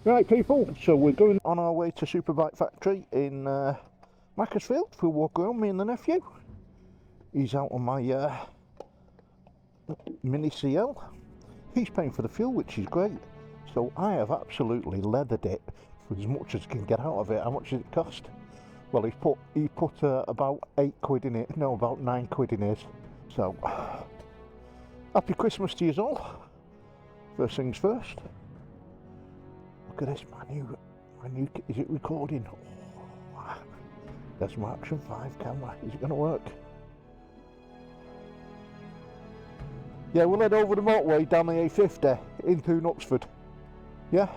Right people, so we're going on our way to Superbike factory in Macclesfield for a walk around, me and the nephew. He's out on my mini CL. He's paying for the fuel, which is great. So I have absolutely leathered it for as much as I can get out of it. How much does it cost? Well, he put about 8 quid in it, no, about 9 quid in his. So, happy Christmas to you all. First things first. Look at this, my new, is it recording? Oh, there's my Action 5 camera. Is it going to work? Yeah, we'll head over the motorway down the A50 into Knutsford. Yeah?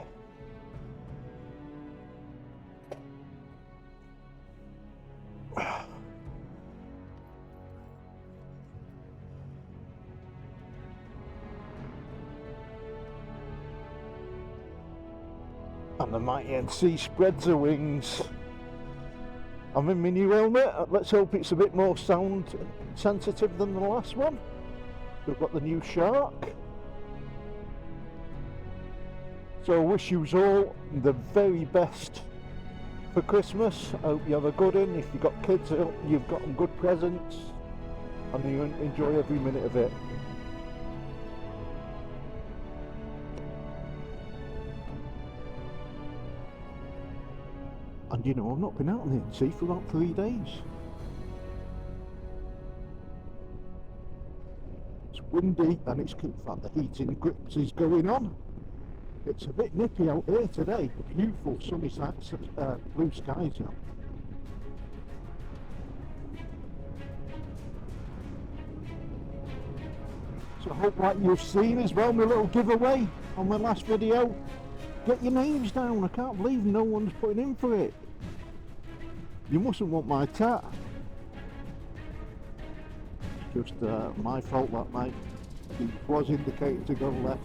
And the mighty NC spreads her wings. I'm in my new helmet. Let's hope it's a bit more sound sensitive than the last one. We've got the new Shark. So I wish you all the very best for Christmas. I hope you have a good one. If you've got kids, I hope you've got them good presents and you enjoy every minute of it. And you know, I've not been out on the NC for about 3 days. It's windy and it's in fact the heating grips is going on. It's a bit nippy out here today. Beautiful sunny blue skies now. So I hope, like you've seen as well, my little giveaway on my last video. Get your names down. I can't believe no one's putting in for it. You mustn't want my tat. It's just my fault that night. It was indicated to go left.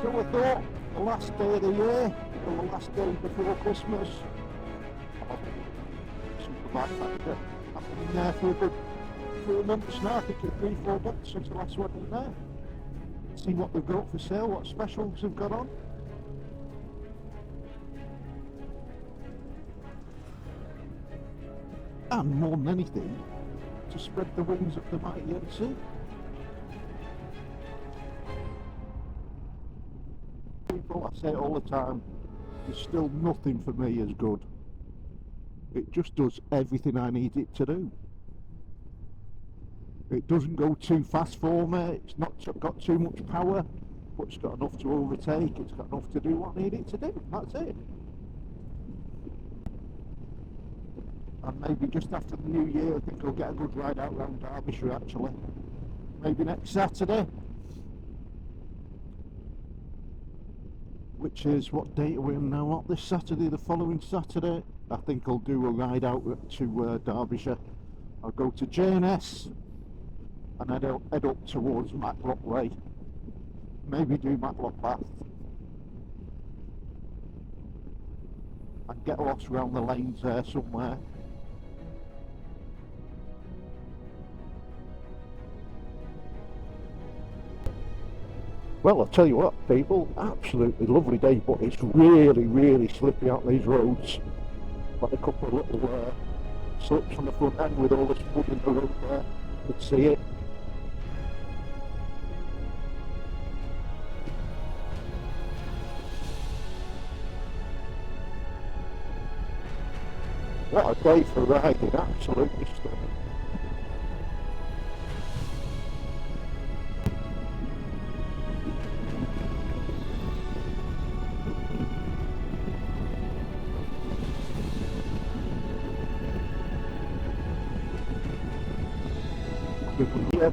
So I thought, the last day of the year, or the last day before Christmas, Superbike factory. I've been in there for a good 4 months now. I think it's 3-4 months since the last one in there. See what they've got for sale, what specials they've got on. And more than anything, to spread the wings of the mighty NC. People, I say it all the time, there's still nothing for me as good. It just does everything I need it to do. It doesn't go too fast for me, it's not got too much power, but it's got enough to overtake, it's got enough to do what I need it to do, that's it. And maybe just after the new year I think I'll get a good ride out around Derbyshire actually. Maybe next Saturday. Which is, what date are we on now? Not this Saturday, the following Saturday. I think I'll do a ride out to Derbyshire. I'll go to J&S and head up towards Matlock Way. Maybe do Matlock Bath. And get lost around the lanes there somewhere. Well, I'll tell you what, people, absolutely lovely day, but it's really, really slippy out these roads. Like a couple of little slips on the front end with all this mud in the road there. You can see it. What a day for riding, absolutely stunning.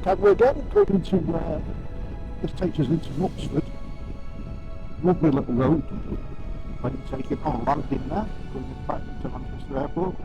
Can we again go into this takes us into Knutsford. Lovely little road. When you take it on landing there, going back into Manchester Airport.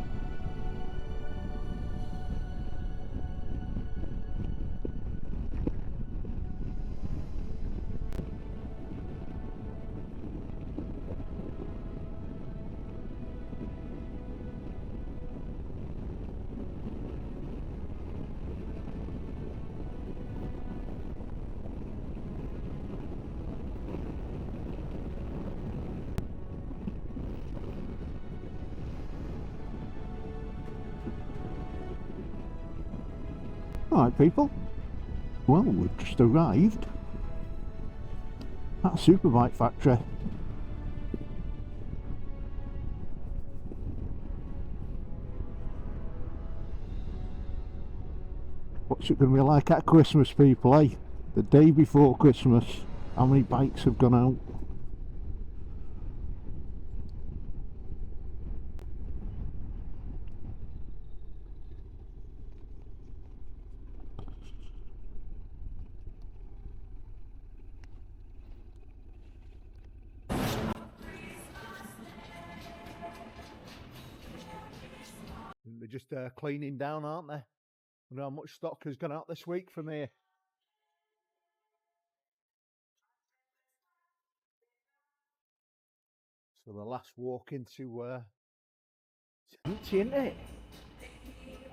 Alright people, well we've just arrived at Superbike factory. What's it going to be like at Christmas, people, eh? The day before Christmas, how many bikes have gone out? They're just cleaning down, aren't they? I wonder how much stock has gone out this week from here. So the last walk into it's empty, isn't it?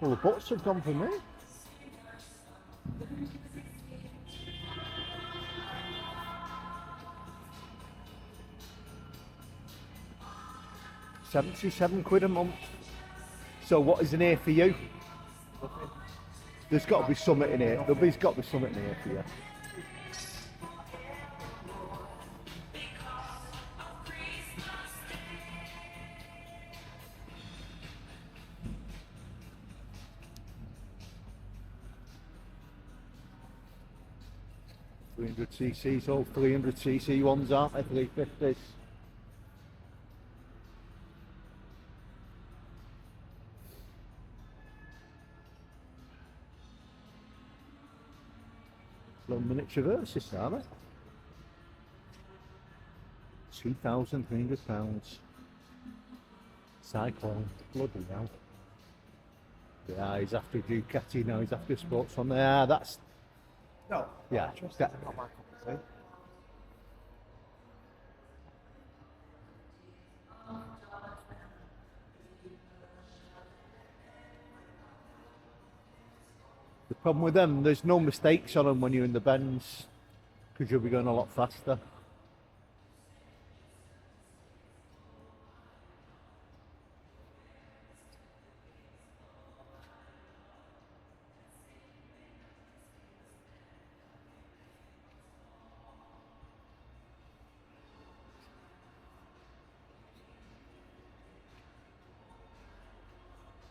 Well, the butts have gone for me. £77 a month. So what is in here for you? There's got to be something in here. There's got to be something in here for you. .300ccs, all 300cc ones, aren't they? 350s. Little miniature Versys, are they? £2,300. Cyclone, bloody hell. Yeah, he's after Ducati now, he's after sports one. Yeah, that's... No. Yeah, just that. Not my cup of tea. The problem with them, there's no mistakes on them when you're in the bends, because you'll be going a lot faster.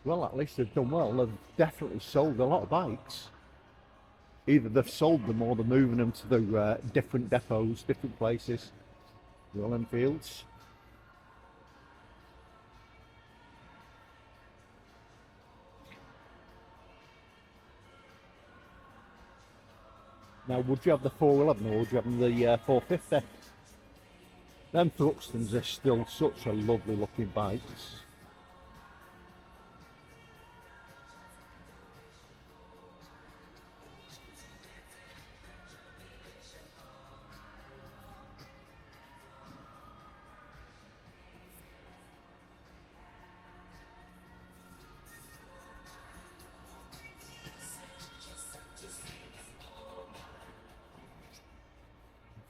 Well, at least they've done well. They've definitely sold a lot of bikes. Either they've sold them or they're moving them to the different depots, different places. Royal Enfields. Now, would you have the 411 or would you have the 450? Them Thruxtons are still such a lovely looking bikes.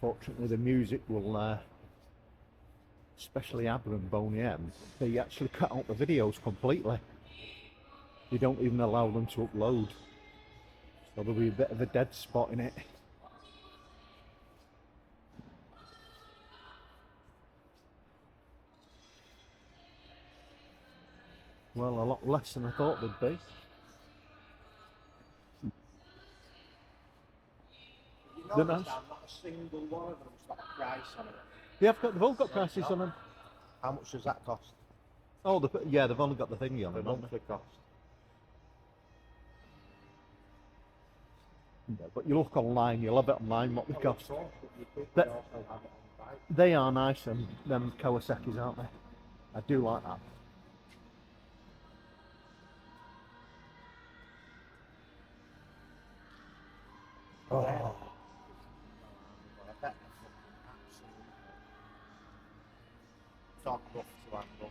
Unfortunately, the music will, especially Aber and Boney M, they actually cut out the videos completely. You don't even allow them to upload. So there'll be a bit of a dead spot in it. Well, a lot less than I thought they'd be. You know, not a single one of them's got a price on it. They've all got prices on them. How much does that cost? Oh, yeah, they've only got the thingy on them. Monthly cost. Yeah, but you look online, you'll have it online what they cost. They are nice, and them Kawasaki's, aren't they? I do like that. Oh. Talk rough to handle.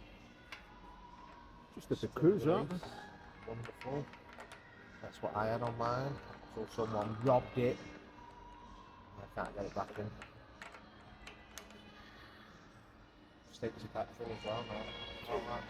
Just a bit cruiser, aren't they? Wonderful. That's what I had on mine. So someone robbed it. I can't get it back in. Stick to petrol as well, no? It's all right.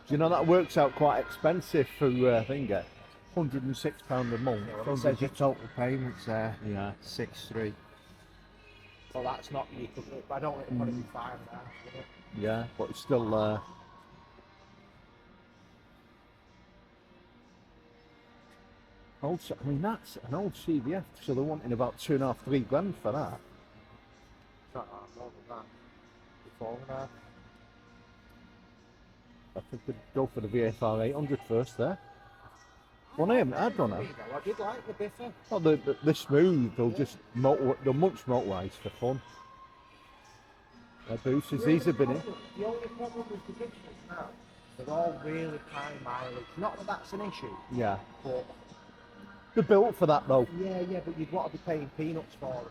Do you know that works out quite expensive for Finger? £106 a month. Yeah, well, it says your total payments there. Yeah. 6-3. Well, that's not you. I don't think it'd be 5 now. Yeah, but it's still old. I mean, that's an old CVF, so they're wanting about 2.5, 3 grand for that. It's not more than that. Before now. I think they'd go for the VFR 800 first there. Well, I haven't had one. I did like the Biffa. Oh, they're smooth. They'll just they'll munch motorways for fun. They're boosters. These have been in. The only problem with the Biffas now, they're all really high mileage. Not that that's an issue. Yeah. But They're built for that though. yeah, but you'd want to be paying peanuts for them.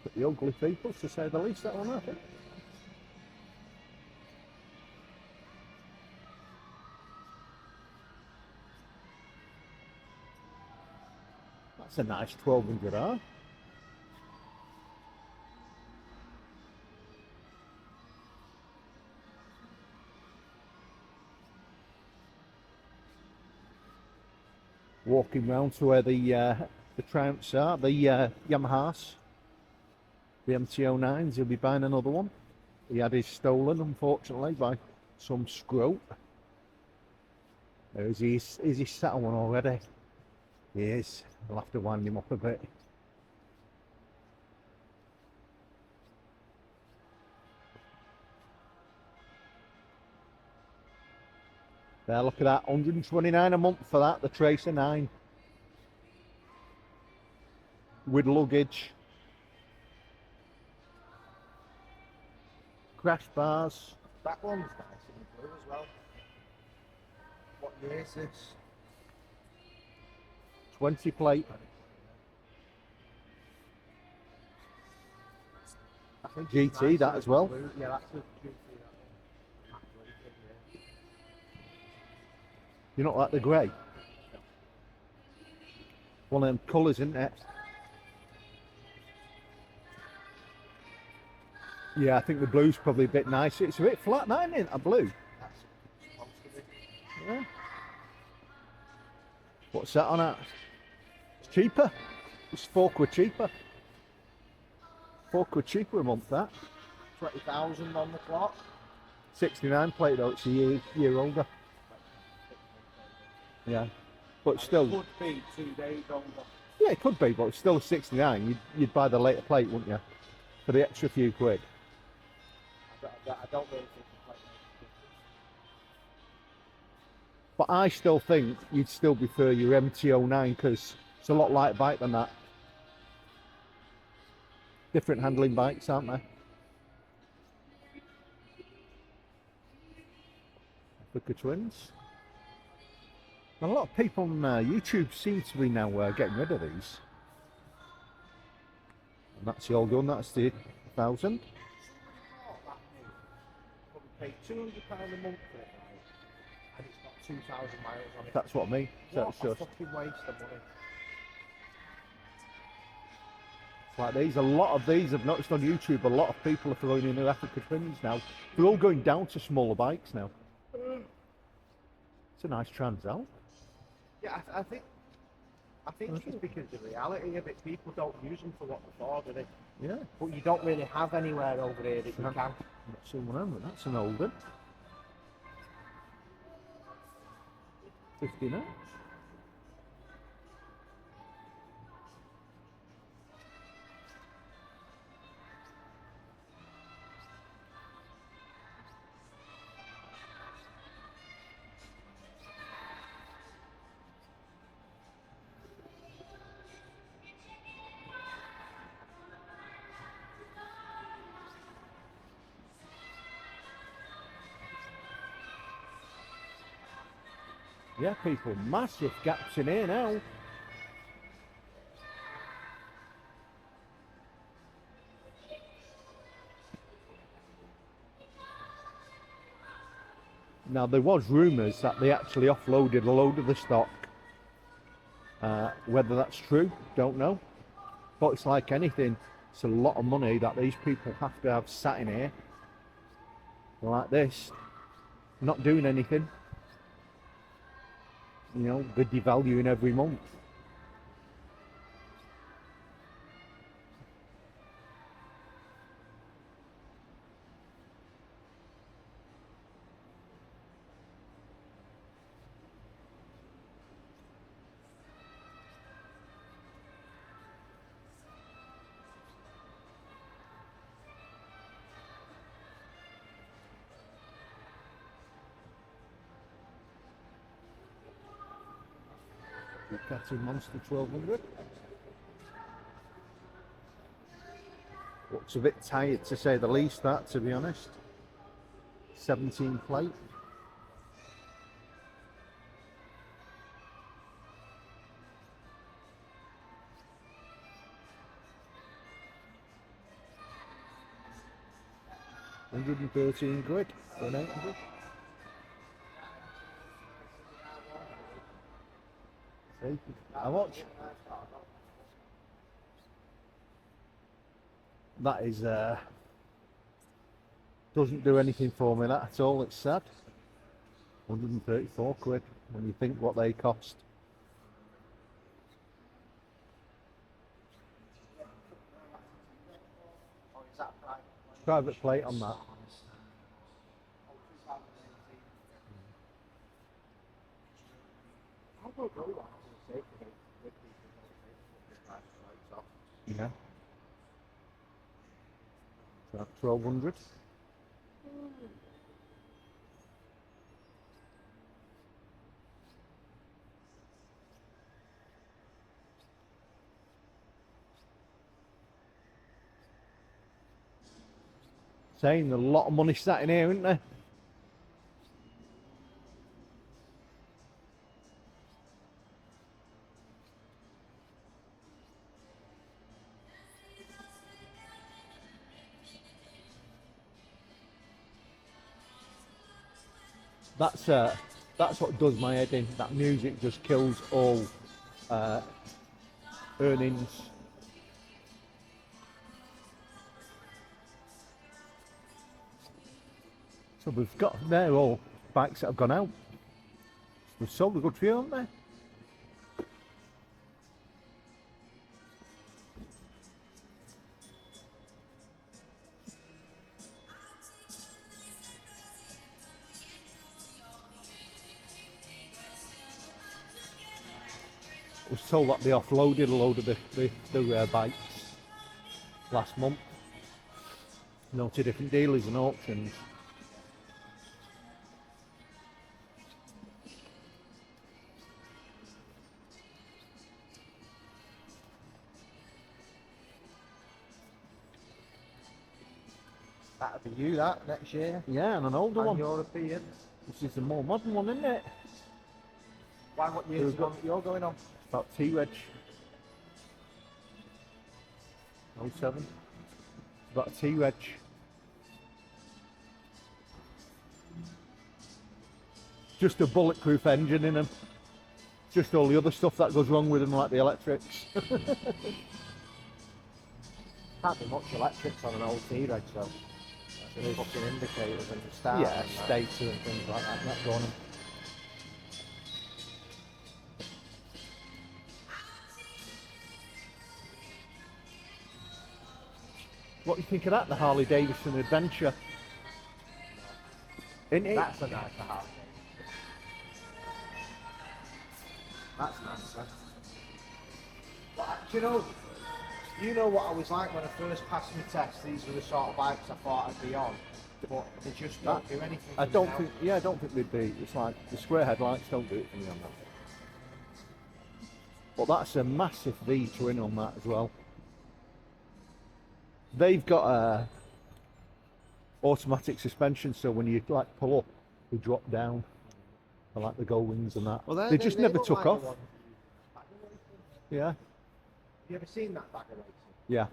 But the ugly people, to say the least, that one, I think. That's a nice 1200R. Walking round to where the Triumphs are, the Yamahas, the MT-09s. He'll be buying another one. He had his stolen, unfortunately, by some scrote. Is he sat on one already? He is. I'll have to wind him up a bit. There, look at that, 129 a month for that, the Tracer 9. With luggage. Crash bars. That one's nice in blue as well. What year is this? 20 plate. I think GT, it's nice that in as well. blue. Yeah, that's a GT. That one. You not like the grey? One of them colours, isn't it? Yeah, I think the blue's probably a bit nicer. It's a bit flat, that, isn't it? A blue. That's supposed to be. Yeah. What's that on at? It's cheaper. It's £4 cheaper. £4 cheaper a month, that. 20,000 on the clock. 69 plate though, it's a year older. Yeah. But still. Could be 2 days older. Yeah, it could be, but it's still a 69. You'd buy the later plate, wouldn't you? For the extra few quid. I don't really think the plate makes But I still think you'd still prefer your MT-09 because it's a lot lighter bike than that. Different handling bikes, aren't they? Africa Twins. And a lot of people on YouTube seem to be now getting rid of these. And that's the old one, that's the 1000. Pay £200 a month for it, right? And it's got 2,000 miles on it. That's what I mean. So What it's a just fucking waste of money. like these. A lot of these I've noticed on YouTube. A lot of people are throwing in their Africa Twins now. They're all going down to smaller bikes now. It's a nice Transal. Yeah, I think it's because the reality of it, people don't use them for what they're for, do they? Yeah. But you don't really have anywhere over here that you No. can. That's someone else. That's an old one. 59. Yeah, people, massive gaps in here now. Now there was rumours that they actually offloaded a load of the stock. Whether that's true, don't know. But it's like anything, it's a lot of money that these people have to have sat in here like this, not doing anything. You know, they're devaluing every month. Ducati Monster 1200. Looks a bit tired to say the least, that, to be honest. 17 plate. £113 for an 800. See, how much? That is doesn't do anything for me, that at all. It's sad. £134 when you think what they cost. Private plate on that. Yeah. So 1200. Saying a lot of money sat in here, isn't there? That's what does my head in. That music just kills all earnings. So we've got there all bikes that have gone out. We've sold a good few, haven't they? We sold that they offloaded a load of the bikes last month. You know, to different dealers and auctions. That'll be you, that, next year. Yeah, and an older one. European. This is the more modern one, isn't it? Why, what year is you're going on? About T-Wedge. 07. About a T-Wedge. Just a bulletproof engine in them. Just all the other stuff that goes wrong with them, like the electrics. Can't be much electrics on an old T-Reg, so just fucking indicators and start. Yeah, stator and things like that. That's on them. What do you think of that, the Harley Davidson Adventure? Isn't it? That's a nice Harley. That's nice, huh? But, you know what I was like when I first passed my test. These were the sort of bikes I thought I'd be on, but they just don't do anything. I don't think they'd be. It's like the square headlights don't do it for me on that. But that's a massive V twin on that as well. They've got a automatic suspension, so when you like pull up, they drop down. I like the gull wings and that. Well, they just never took off. Yeah. Have you ever seen that bagger racing? Yeah.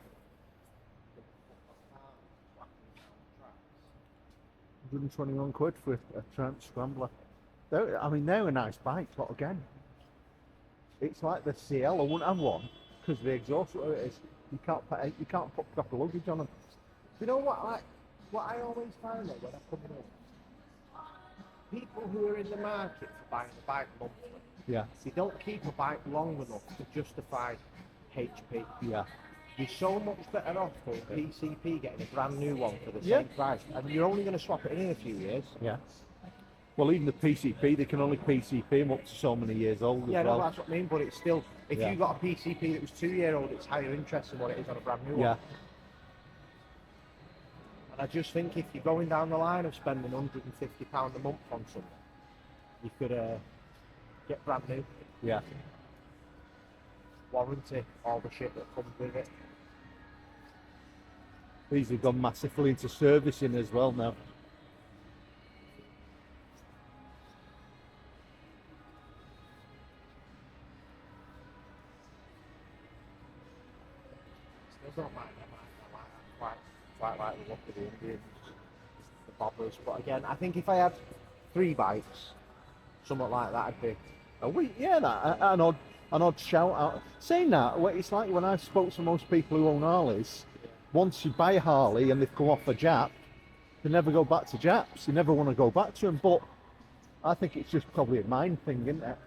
121 quid for a Trent Scrambler. I mean, they're a nice bike, but again, it's like the CL. I wouldn't have one because the exhaust, whatever it is, you can't put proper luggage on them. You know what I always find though when I come in, people who are in the market for buying a bike monthly, Yeah, they don't keep a bike long enough to justify HP. yeah. You're so much better off going PCP getting a brand new one for the Yeah. same price, and you're only going to swap it in a few years. Yeah. Well, even the PCP, they can only PCP them up to so many years old Yeah, as no, well. that's what I mean. But it's still, if Yeah. you got a PCP that was 2 year old, it's higher interest than what it is on a brand new one. Yeah. And I just think if you're going down the line of spending £150 a month on something, you could get brand new, Yeah. warranty, all the shit that comes with it. These have gone massively into servicing as well now. Still don't mind them. I quite like the look of the Indians, the bobbers. But again, I think if I had 3 bikes, something like that would be. An odd shout out. Saying that, it's like when I spoke to most people who own Harleys, once you buy a Harley and they've come off a Jap, they never go back to Japs. You never want to go back to them. But I think it's just probably a mind thing, isn't it?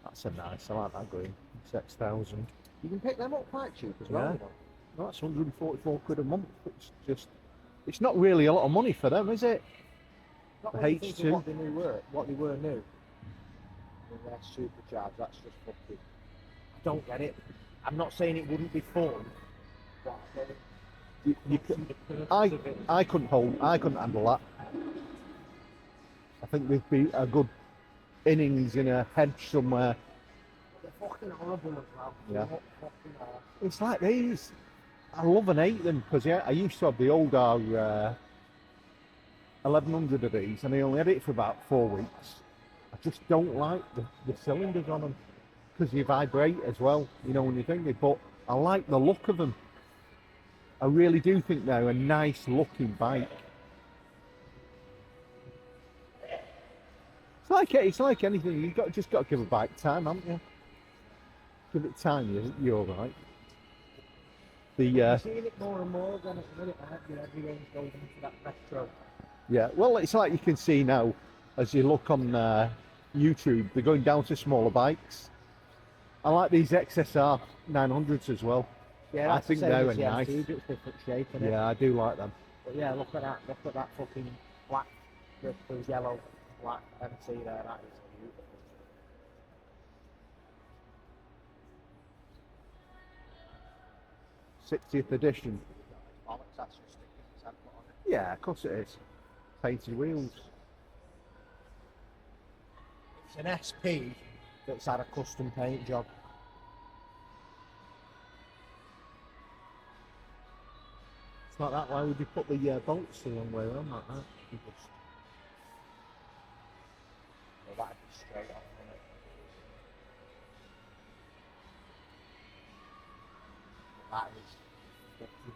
That's a nice. I like that green. 6,000. You can pick them up quite cheap as well. Yeah. You know? No, that's 144 quid a month. It's not really a lot of money for them, is it? Not The when you think of H2. what they were new. And they're supercharged. That's just fucking. I don't get it. I'm not saying it wouldn't be fun, but I couldn't handle that. I think there'd be a good innings in a hedge somewhere. They're fucking horrible as well. Yeah. They're fucking awful. It's like these. I love and hate them because I used to have the old 1100 of these, and I only had it for about 4 weeks. I just don't like the cylinders on them because you vibrate as well, you know, when you're thinking. But I like the look of them. I really do think they're a nice looking bike. It's like anything. Just got to give a bike time, haven't you? Give it time, you're all right. I'm seeing it more and more than at the minute. Everyone's going into that retro. Yeah, well, it's like you can see now, as you look on YouTube, they're going down to smaller bikes. I like these XSR 900s as well. Yeah, I think they're nice. It's different shape, isn't it? Yeah, I do like them. But yeah, look at that. Look at that fucking black with the yellow, black MC there. That is beautiful. 60th edition. Bollocks, that's just sticking his head on it. Yeah, of course it is. Painted wheels. It's an SP that's had a custom paint job. It's like that. Why would you put the bolts the wrong way around like that? You just... Well, that'd be straight off, wouldn't it? That is fucking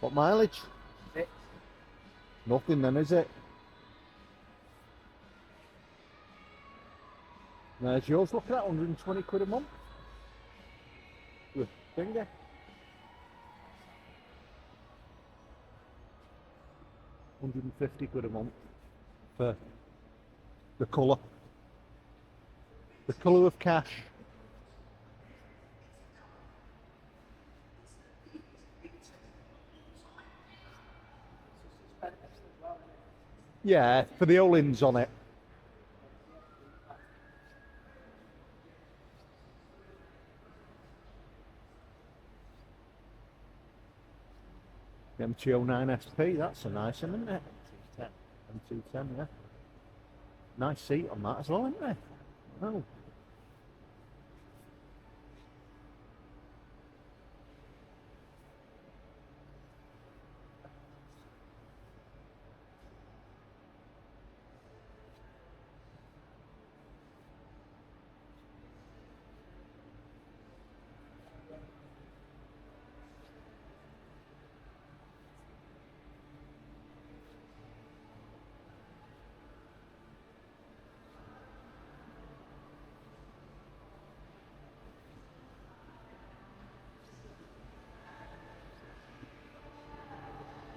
What mileage? it. Nothing then, is it? There's yours. Look at that, 120 quid a month. With finger. £150 a month for the colour. The colour of cash. Yeah, for the O-lins on it. The MT09 SP, that's a nice one, isn't it? M210, yeah. Nice seat on that as well, isn't there? Oh.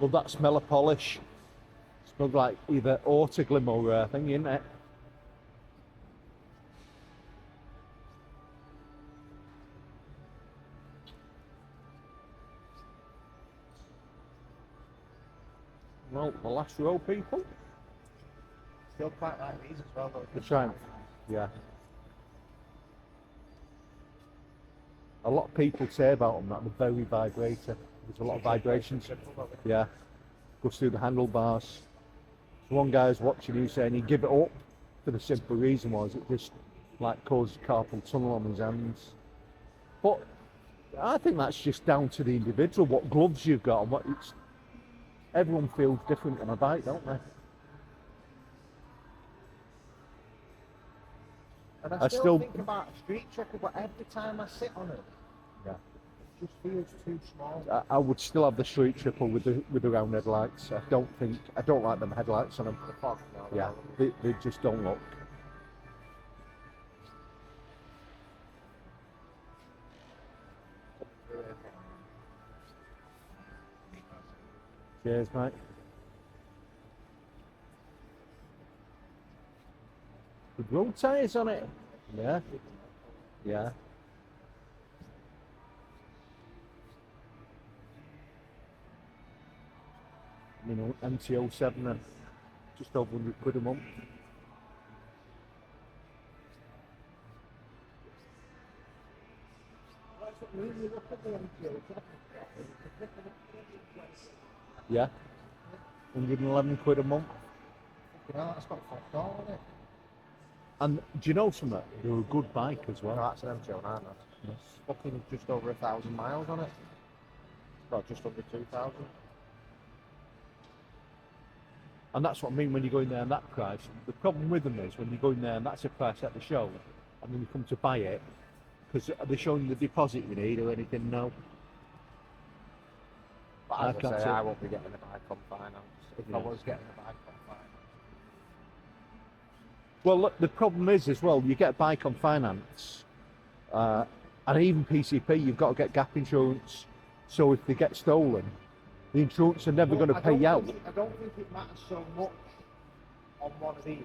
Love that smell of polish. Smells like either autoglym or thing, isn't it? Well, the last row, people. Still quite like these as well, though. The Triumph. Yeah. A lot of people say about them that they're very vibrator. There's a lot of vibrations. Yeah. Goes through the handlebars. So one guy was watching you saying he'd give it up for the simple reason was it just like caused carpal tunnel on his hands. But I think that's just down to the individual, what gloves you've got and what it's. Everyone feels different on a bike, don't they? And I still think about a street trickle, but every time I sit on it, yeah, it just feels too small. I would still have the street triple with the round headlights. I don't like them headlights on them. The fog, no, Yeah, they just don't look. Cheers, mate. Good road tyres on it. Yeah. Yeah. You know, MT-07 and just over 100 quid a month. Yeah. 111 quid a month. You know, that's got fucked all on it. And do you know something? They're a good bike as well. No, that's an MT-09. It's fucking just over 1,000 miles on it. Well, just under 2,000. And that's what I mean when you go in there and that price. The problem with them is when you go in there and that's a price at the show, and then you come to buy it, because are they showing the deposit you need or anything? No. But as I say, I won't be getting a bike on finance. If I was getting a bike on finance. Well, look, the problem is as well, you get a bike on finance, and even PCP, you've got to get gap insurance. So if they get stolen, the insurance are never going to pay you out. I don't think it matters so much on one of these,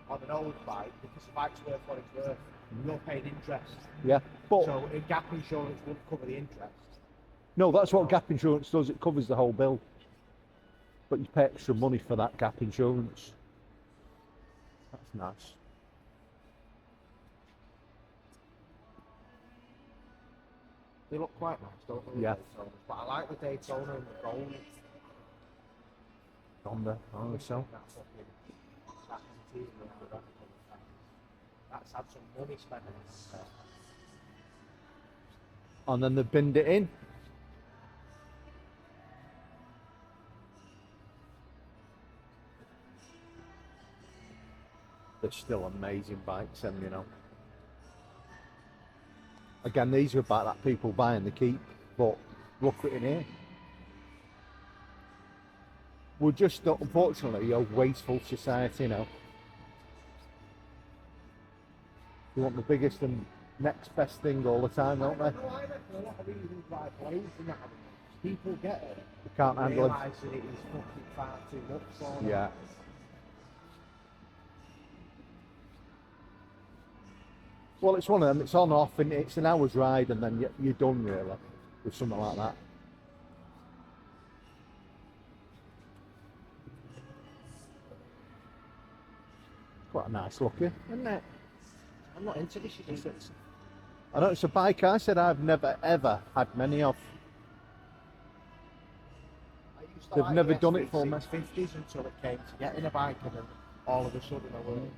on an old bike, because the bike's worth what it's worth. You're paying interest. Yeah, but so a gap insurance wouldn't cover the interest. No, that's what gap insurance does. It covers the whole bill, but you pay extra money for that gap insurance. That's nice. They look quite nice, don't they? Yeah. Daytonas? But I like the Daytona and the gold. On the so. That's had some money spent on it. And then they binned it in. They're still amazing bikes, and you know. Again, these are about that people buying the keep, but look at it in here. We're just, unfortunately, a wasteful society, you know. You want the biggest and next best thing all the time, don't they? I reckon a lot of reasons why blades and that people get it. You can't handle it. Realise that it is fucking far too much for them. Yeah. Well, it's one of them. It's on off, and it's an hour's ride, and then you're done really with something like that. Quite a nice looking, isn't it? I'm not into this. I know it's a bike. I said I've never ever had many of. They've never done it for me. 50s until it came to getting a bike, and then all of a sudden I went.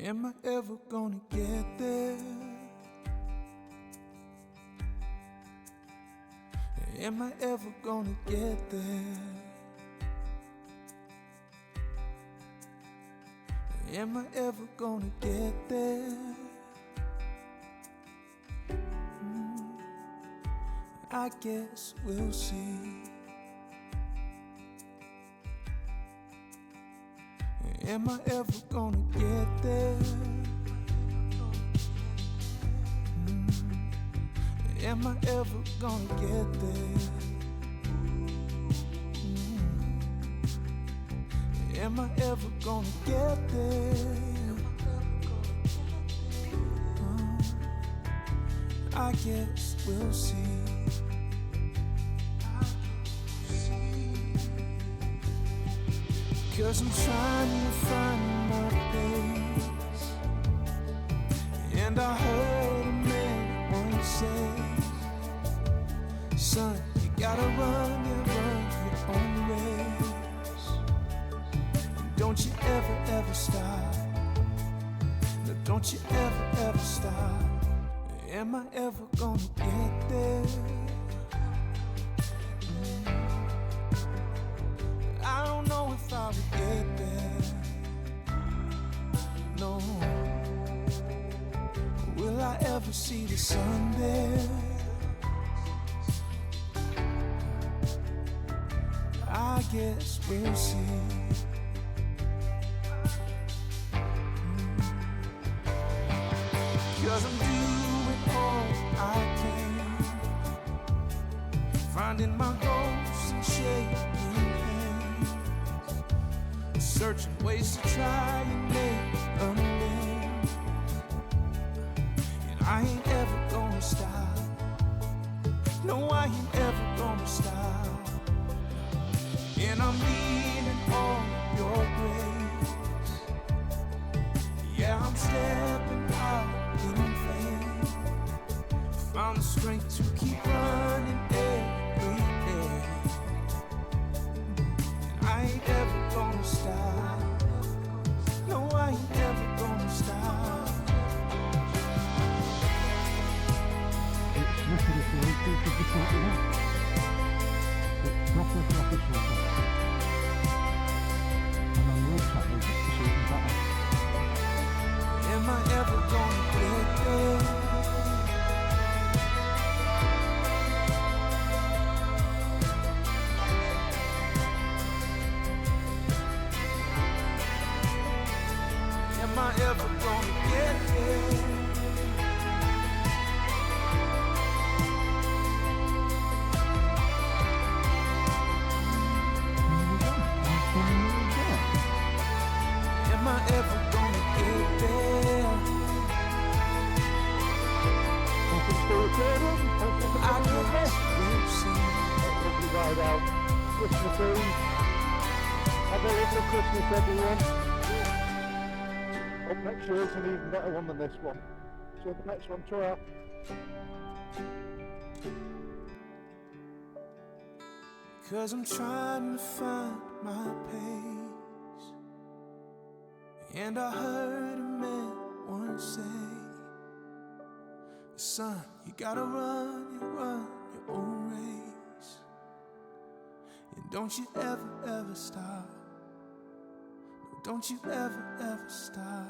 Am I ever gonna get there? Am I ever gonna get there? Am I ever gonna get there? I guess we'll see. Am I ever gonna get there? Am I ever gonna get there? Am I ever gonna get there? I guess we'll see. Cause I'm trying to find my place. And I heard a man once say, son, you gotta run your own race. And don't you ever stop. No, don't you ever stop. Am I ever gonna get there? I don't know if I will get there. No. Will I ever see the sun there? I guess we'll see. Cause I'm doing all I can, finding my goals and shaking hands, searching ways to try and make amends. And I ain't ever gonna stop. No, I ain't ever gonna stop. And I'm needing all your grace. Yeah, I'm stepping out in faith. Found the strength to keep running every day. And I ain't ever gonna stop. No, I ain't ever gonna stop. It's wicked if you want to keep the party on. It's proper smoker. And on your side, it's even better. Am I ever gonna get there? Am I ever gonna get there? Am I ever gonna get there? I guess we'll see. Lovely ride out. Christmas Eve. Have a lovely Christmas, everyone. Up next year's an even better one than this one. So the next one, ta-ra. Cause I'm trying to find my pace. And I heard a man once say, son, you gotta run your own race. And don't you ever stop. No, don't you ever stop.